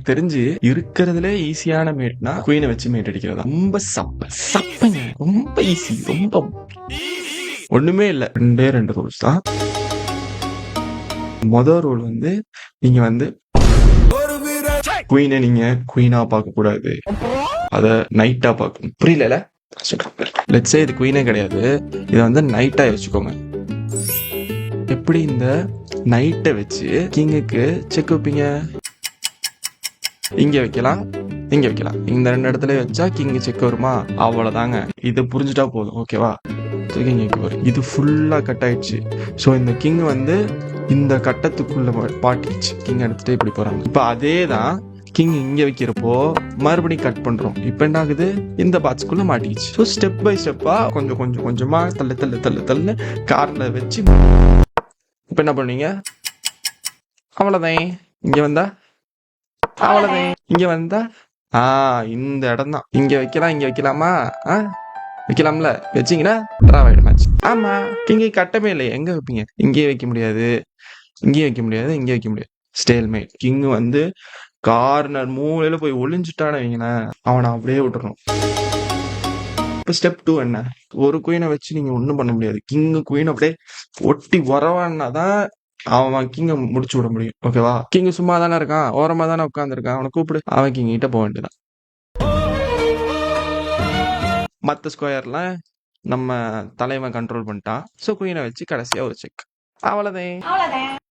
எனக்கு தெரிஞ்சு இருக்கிறதுலே ஈஸியான மேட்னா குயினை வச்சு மேட் அடிக்கிறதா. ரொம்ப சப்பைங்க, ரொம்ப ஈஸி, ரொம்ப ஒண்ணுமே இல்ல. 2 ரூல்ஸ் தான். மொதல் ரூல் வந்து நீங்க வந்து குயினை நீங்க குயினா பார்க்க கூடாது, அத நைட்டா பார்க்கணும். புரியல? லெட்ஸ் சே இது குயினே கிடையாது, இதை வந்து நைட்டா வச்சுக்கோங்க. எப்படி இந்த நைட்டை வச்சு கிங்குக்கு செக் வைப்பீங்க? இங்க வைக்கலாம், இங்க வைக்கலாம். இந்த 2 இடத்துல வச்சா கிங் செக் வருமா? அவ்வளவுதாங்க. இது புரிஞ்சுட்டா போதும். ஓகேவா? இது ஃபுல்லா கட் ஆயிடுச்சு. ஸோ இந்த கிங் வந்து இந்த கட்டத்துக்குள்ள பாட்டிச்சு. கிங் எடுத்துட்டு இப்படி போறாங்க. இப்ப அதே தான் கிங் இங்க வைக்கிறப்போ மறுபடியும் கட் பண்றோம். இப்ப என்ன ஆகுது? இந்த பாக்ஸ்க்குள்ள மாட்டிக்கிச்சு. ஸோ ஸ்டெப் பை ஸ்டெப்பா கொஞ்சமா தள்ளு கார்ல வச்சு இப்ப என்ன பண்ணீங்க? அவ்வளவுதான். இங்க வந்தா அவ்வளவுதான். இங்க வந்தா இந்த இடம் தான். இங்க வைக்கலாம், இங்க வைக்கலாமா? வைக்கலாம்ல? வச்சீங்கன்னா டிராவ் ஆயிடும் மேட்ச். ஆமா, கிங்க கட்டமே இல்லை. எங்க வைப்பீங்க? இங்கேயே வைக்க முடியாது, இங்கேயும் வைக்க முடியாது, இங்கே வைக்க முடியாது. ஸ்டேல்மேட். கிங் வந்து கார்னர் மூலையில போய் ஒளிஞ்சுட்டான்னு வைங்களேன், அவனை அப்படியே விட்டுறணும். இப்போ ஸ்டெப் 2 என்ன? ஒரு குயினை வச்சு நீங்க ஒன்றும் பண்ண முடியாது. கிங் குயின் அப்படியே ஒட்டி வரவான்னா தான் அவன் கிங்க முடிச்சு விட முடியும். ஓகேவா? கிங் சும்மா தானே இருக்கான், ஓரமா தானே உட்காந்துருக்கான், அவனை கூப்பிடு, அவன் கிங் கிட்ட போக வேண்டியதான். மற்ற ஸ்கொயர்லாம் நம்ம தலைவன் கண்ட்ரோல் பண்ணிட்டான். ஸோ குயினை வச்சு கடைசியா ஒரு செக். அவ்வளோதான்.